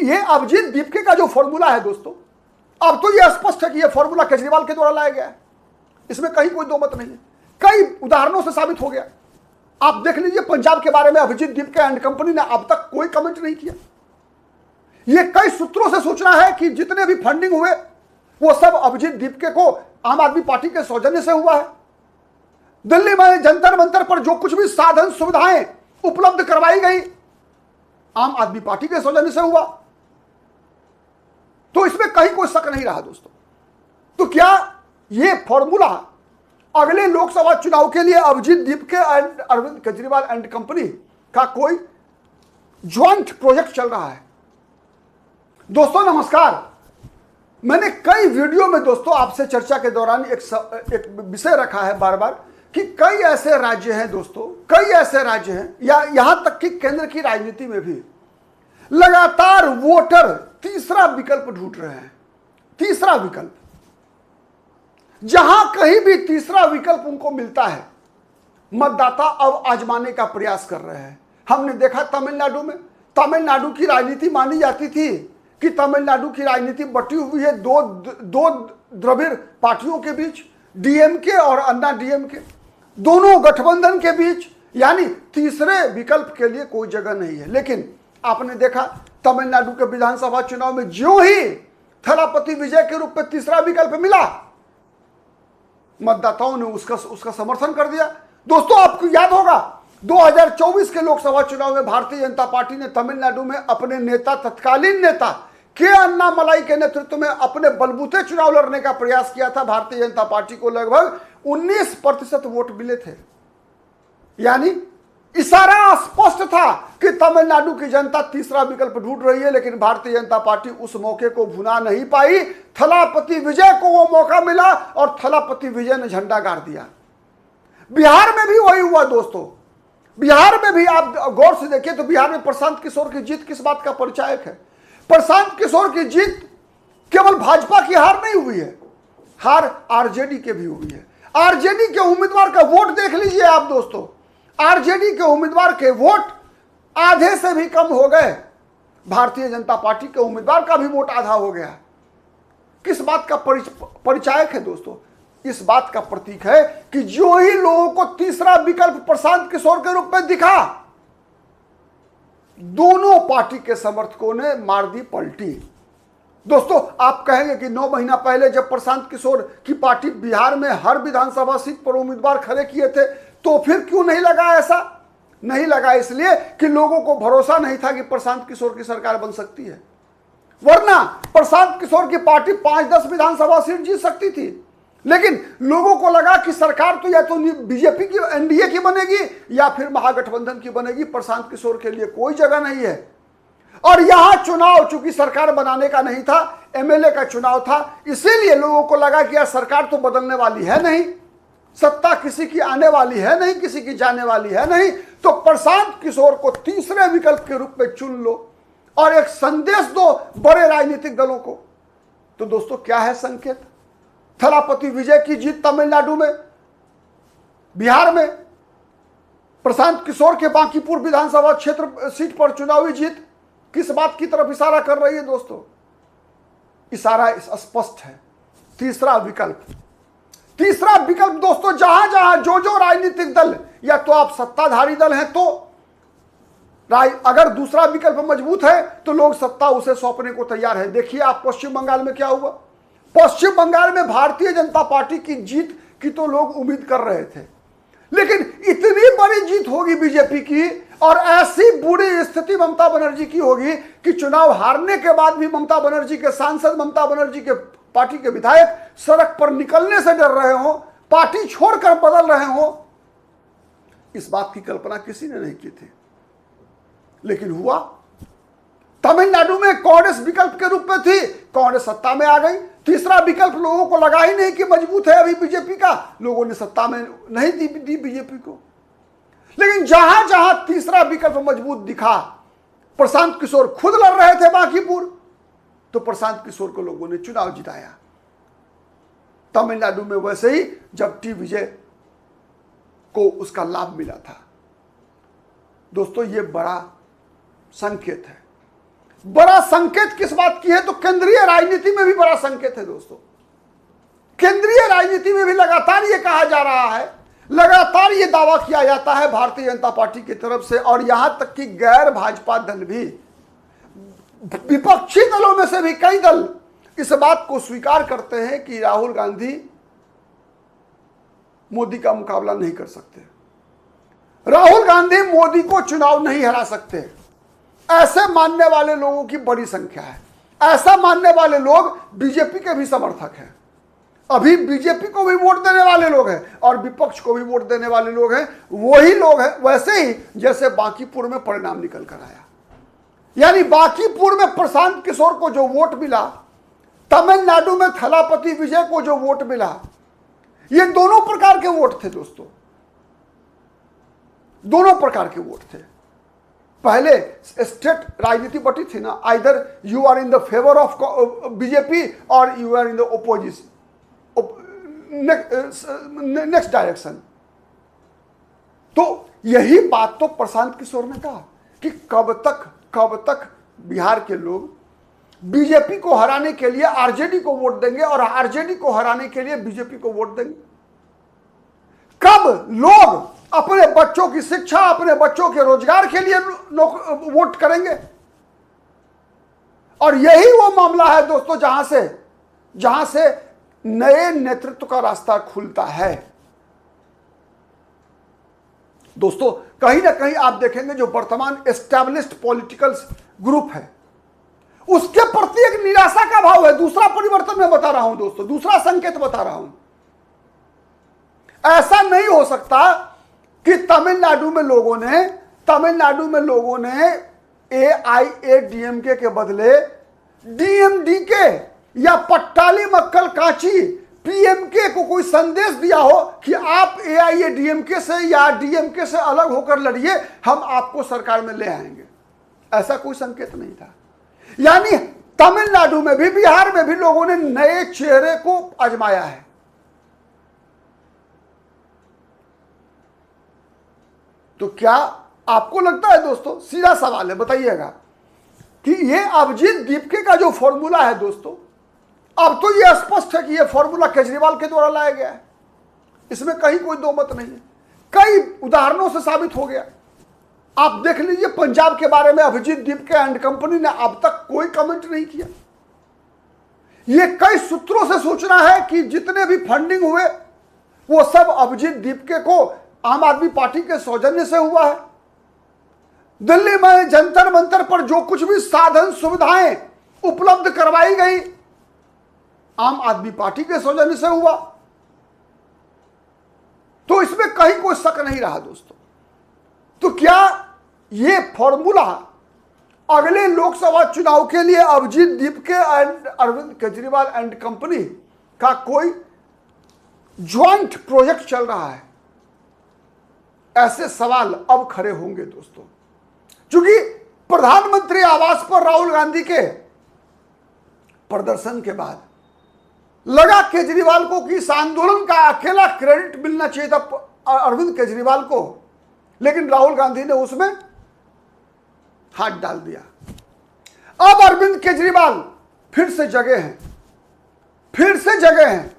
ये अभिजीत दीपके का जो फॉर्मूला है दोस्तों, अब तो ये स्पष्ट है कि ये फॉर्मूला केजरीवाल के द्वारा लाया गया है, इसमें कहीं कोई दो मत नहीं है। कई उदाहरणों से साबित हो गया। आप देख लीजिए, पंजाब के बारे में अभिजीत दीपके एंड कंपनी ने अब तक कोई कमेंट नहीं किया। ये कई सूत्रों से सूचना है कि जितने भी फंडिंग हुए वो सब अभिजीत दीपके को आम आदमी पार्टी के सौजन्य से हुआ है। दिल्ली में जंतर मंतर पर जो कुछ भी साधन सुविधाएं उपलब्ध करवाई गई, आम आदमी पार्टी के सौजन्य से हुआ। तो इसमें कहीं कोई शक नहीं रहा दोस्तों। तो क्या ये फॉर्मूला अगले लोकसभा चुनाव के लिए Abhijit Dipke and Arvind Kejriwal and company का कोई ज्वाइंट प्रोजेक्ट चल रहा है? दोस्तों नमस्कार। मैंने कई वीडियो में दोस्तों आपसे चर्चा के दौरान एक विषय रखा है बार बार कि कई ऐसे राज्य हैं दोस्तों, कई ऐसे राज्य हैं या यहां तक कि केंद्र की राजनीति में भी लगातार वोटर तीसरा विकल्प ढूंढ रहे हैं। तीसरा विकल्प, जहां कहीं भी तीसरा विकल्प उनको मिलता है, मतदाता अब आजमाने का प्रयास कर रहे हैं। हमने देखा तमिलनाडु में, तमिलनाडु की राजनीति मानी जाती थी कि तमिलनाडु की राजनीति बटी हुई है दो द्रविड़ पार्टियों के बीच, डीएमके और अन्ना डीएमके, दोनों गठबंधन के बीच, यानी तीसरे विकल्प के लिए कोई जगह नहीं है। लेकिन आपने देखा तमिलनाडु के विधानसभा चुनाव में जो ही थलापति विजय के रूप में तीसरा विकल्प मिला, मतदाताओं ने उसका समर्थन कर दिया। दोस्तों आपको याद होगा 2024 के लोकसभा चुनाव में भारतीय जनता पार्टी ने तमिलनाडु में अपने नेता, तत्कालीन नेता के अन्नामलाई के नेतृत्व में अपने बलबूते चुनाव लड़ने का प्रयास किया था। भारतीय जनता पार्टी को लगभग 19% वोट मिले थे। यानी इशारा स्पष्ट था कि तमिलनाडु की जनता तीसरा विकल्प ढूंढ रही है, लेकिन भारतीय जनता पार्टी उस मौके को भुना नहीं पाई। थलापति विजय को वो मौका मिला और थलापति विजय ने झंडा गाड़ दिया। बिहार में भी वही हुआ दोस्तों। बिहार में भी आप गौर से देखिए तो बिहार में प्रशांत किशोर की जीत किस बात का परिचायक है? प्रशांत किशोर की जीत केवल भाजपा की हार नहीं हुई है, हार आरजेडी के भी हुई है। आरजेडी के उम्मीदवार का वोट देख लीजिए आप दोस्तों। आरजेडी के उम्मीदवार के वोट आधे से भी कम हो गए, भारतीय जनता पार्टी के उम्मीदवार का भी वोट आधा हो गया। किस बात का परिचायक है दोस्तों? इस बात का प्रतीक है कि जो ही लोगों को तीसरा विकल्प प्रशांत किशोर के रूप में दिखा, दोनों पार्टी के समर्थकों ने मार दी पलटी। दोस्तों आप कहेंगे कि 9 महीना पहले जब प्रशांत किशोर की पार्टी बिहार में हर विधानसभा सीट पर उम्मीदवार खड़े किए थे, तो फिर क्यों नहीं लगा? ऐसा नहीं लगा इसलिए कि लोगों को भरोसा नहीं था कि प्रशांत किशोर की सरकार बन सकती है। वरना प्रशांत किशोर की पार्टी 5-10 विधानसभा सीट जीत सकती थी, लेकिन लोगों को लगा कि सरकार तो या तो बीजेपी की, एनडीए की बनेगी या फिर महागठबंधन की बनेगी, प्रशांत किशोर के लिए कोई जगह नहीं है। और यहां चुनाव चूंकि सरकार बनाने का नहीं था, एमएलए का चुनाव था, इसीलिए लोगों को लगा कि यार सरकार तो बदलने वाली है नहीं, सत्ता किसी की आने वाली है नहीं, किसी की जाने वाली है नहीं, तो प्रशांत किशोर को तीसरे विकल्प के रूप में चुन लो और एक संदेश दो बड़े राजनीतिक दलों को। तो दोस्तों क्या है संकेत? थलापति विजय की जीत तमिलनाडु में, बिहार में प्रशांत किशोर के बांकीपुर विधानसभा क्षेत्र सीट पर चुनावी जीत किस बात की तरफ इशारा कर रही है दोस्तों? इशारा स्पष्ट है, तीसरा विकल्प। तीसरा विकल्प दोस्तों, जहां जहां जो राजनीतिक दल, या तो आप सत्ताधारी दल हैं तो अगर दूसरा विकल्प मजबूत है तो लोग सत्ता उसे सौंपने को तैयार है। देखिए आप पश्चिम बंगाल में क्या हुआ। पश्चिम बंगाल में भारतीय जनता पार्टी की जीत की तो लोग उम्मीद कर रहे थे, लेकिन इतनी बड़ी जीत होगी बीजेपी की और ऐसी बुरी स्थिति ममता बनर्जी की होगी कि चुनाव हारने के बाद भी ममता बनर्जी के सांसद, ममता बनर्जी के पार्टी के विधायक सड़क पर निकलने से डर रहे हो, पार्टी छोड़कर बदल रहे हो। इस बात की कल्पना किसी ने नहीं की थी, लेकिन हुआ। तमिलनाडु में कांग्रेस विकल्प के रूप में थी, कांग्रेस सत्ता में आ गई। तीसरा विकल्प लोगों को लगा ही नहीं कि मजबूत है अभी बीजेपी का, लोगों ने सत्ता में नहीं दी बीजेपी को। लेकिन जहां जहां तीसरा विकल्प मजबूत दिखा, प्रशांत किशोर खुद लड़ रहे थे बांकीपुर, तो प्रशांत किशोर को लोगों ने चुनाव जिताया। तमिलनाडु में वैसे ही जब टी विजय को उसका लाभ मिला था। दोस्तों ये बड़ा संकेत है। बड़ा संकेत किस बात की है? तो केंद्रीय राजनीति में भी बड़ा संकेत है दोस्तों। केंद्रीय राजनीति में भी लगातार ये कहा जा रहा है, लगातार ये दावा किया जाता है भारतीय जनता पार्टी की तरफ से, और यहां तक कि गैर भाजपा दल भी, विपक्षी दलों में से भी कई दल इस बात को स्वीकार करते हैं कि राहुल गांधी मोदी का मुकाबला नहीं कर सकते, राहुल गांधी मोदी को चुनाव नहीं हरा सकते। ऐसे मानने वाले लोगों की बड़ी संख्या है। ऐसा मानने वाले लोग बीजेपी के भी समर्थक हैं। अभी बीजेपी को भी वोट देने वाले लोग हैं और विपक्ष को भी वोट देने वाले लोग हैं। वही लोग हैं वैसे ही जैसे बांकीपुर में परिणाम निकल कर आया। यानी बांकीपुर में प्रशांत किशोर को जो वोट मिला, तमिलनाडु में थलापति विजय को जो वोट मिला, ये दोनों प्रकार के वोट थे दोस्तों, दोनों प्रकार के वोट थे। पहले स्टेट राजनीति बटी थी ना, either you are in the favour of BJP और you are in the opposition, next direction. तो यही बात तो प्रशांत किशोर ने कहा कि कब तक बिहार के लोग बीजेपी को हराने के लिए आरजेडी को वोट देंगे और आरजेडी को हराने के लिए बीजेपी को वोट देंगे। कब लोग अपने बच्चों की शिक्षा, अपने बच्चों के रोजगार के लिए वोट करेंगे। और यही वो मामला है दोस्तों जहां से नए नेतृत्व का रास्ता खुलता है। दोस्तों कहीं ना कहीं आप देखेंगे जो वर्तमान एस्टैब्लिश्ड पॉलिटिकल ग्रुप है उसके प्रति एक निराशा का भाव है। दूसरा परिवर्तन मैं बता रहा हूं दोस्तों, दूसरा संकेत बता रहा हूं। ऐसा नहीं हो सकता कि तमिलनाडु में लोगों ने एआईएडीएमके के बदले डीएमडीके या पट्टाली मक्कल कांची पीएमके को कोई संदेश दिया हो कि आप एआईएडीएमके से या डीएमके से अलग होकर लड़िए, हम आपको सरकार में ले आएंगे। ऐसा कोई संकेत नहीं था। यानी तमिलनाडु में भी, बिहार में भी लोगों ने नए चेहरे को आजमाया है। तो क्या आपको लगता है दोस्तों, सीधा सवाल है, बताइएगा कि ये अभिजीत दीपके का जो फॉर्मूला है दोस्तों, अब तो ये स्पष्ट है कि ये फॉर्मूला केजरीवाल के द्वारा लाया गया है, इसमें कहीं कोई दो मत नहीं है। कई उदाहरणों से साबित हो गया। आप देख लीजिए पंजाब के बारे में अभिजीत दीपके एंड कंपनी ने अब तक कोई कमेंट नहीं किया। ये कई सूत्रों से सूचना है कि जितने भी फंडिंग हुए वो सब अभिजीत दीपके को आम आदमी पार्टी के सौजन्य से हुआ है। दिल्ली में जंतर मंतर पर जो कुछ भी साधन सुविधाएं उपलब्ध करवाई गई आम आदमी पार्टी के सौजन्य से हुआ। तो इसमें कहीं कोई शक नहीं रहा दोस्तों। तो क्या ये फॉर्मूला अगले लोकसभा चुनाव के लिए Abhijit Dipke and Arvind Kejriwal and company का कोई ज्वाइंट प्रोजेक्ट चल रहा है? ऐसे सवाल अब खड़े होंगे दोस्तों, क्योंकि प्रधानमंत्री आवास पर राहुल गांधी के प्रदर्शन के बाद लगा केजरीवाल को कि इस आंदोलन का अकेला क्रेडिट मिलना चाहिए था अरविंद केजरीवाल को, लेकिन राहुल गांधी ने उसमें हाथ डाल दिया। अब अरविंद केजरीवाल फिर से जगे हैं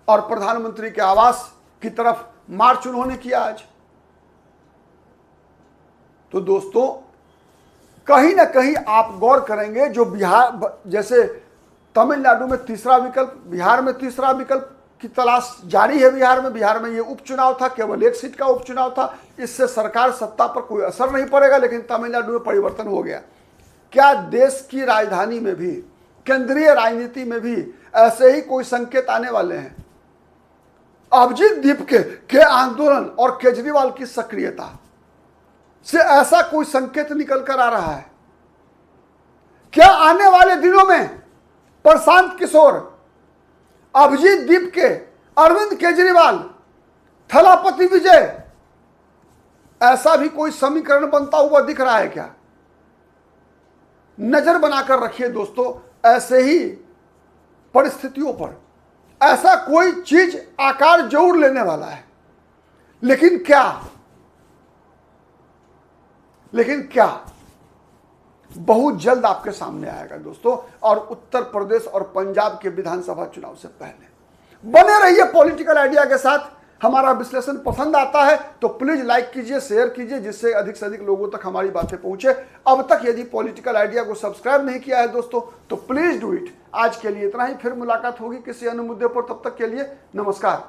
और प्रधानमंत्री के आवास की तरफ मार्च उन्होंने किया आज। तो दोस्तों कहीं ना कहीं आप गौर करेंगे, जो बिहार जैसे तमिलनाडु में तीसरा विकल्प, बिहार में तीसरा विकल्प की तलाश जारी है। बिहार में ये उपचुनाव था, केवल एक सीट का उपचुनाव था, इससे सरकार सत्ता पर कोई असर नहीं पड़ेगा, लेकिन तमिलनाडु में परिवर्तन हो गया। क्या देश की राजधानी में भी, केंद्रीय राजनीति में भी ऐसे ही कोई संकेत आने वाले हैं? अभिजीत दीपके के आंदोलन और केजरीवाल की सक्रियता से ऐसा कोई संकेत निकल कर आ रहा है? क्या आने वाले दिनों में प्रशांत किशोर, अभिजीत दीपके, अरविंद केजरीवाल, थलापति विजय, ऐसा भी कोई समीकरण बनता हुआ दिख रहा है क्या? नजर बनाकर रखिए दोस्तों ऐसे ही परिस्थितियों पर। ऐसा कोई चीज आकार जरूर लेने वाला है, लेकिन क्या बहुत जल्द आपके सामने आएगा दोस्तों, और उत्तर प्रदेश और पंजाब के विधानसभा चुनाव से पहले। बने रहिए पॉलिटिकल आइडिया के साथ। हमारा विश्लेषण पसंद आता है तो प्लीज लाइक कीजिए, शेयर कीजिए, जिससे अधिक से अधिक लोगों तक हमारी बातें पहुंचे। अब तक यदि पॉलिटिकल आइडिया को सब्सक्राइब नहीं किया है दोस्तों तो प्लीज डू इट। आज के लिए इतना ही, फिर मुलाकात होगी किसी अन्य मुद्दे पर। तब तक के लिए नमस्कार।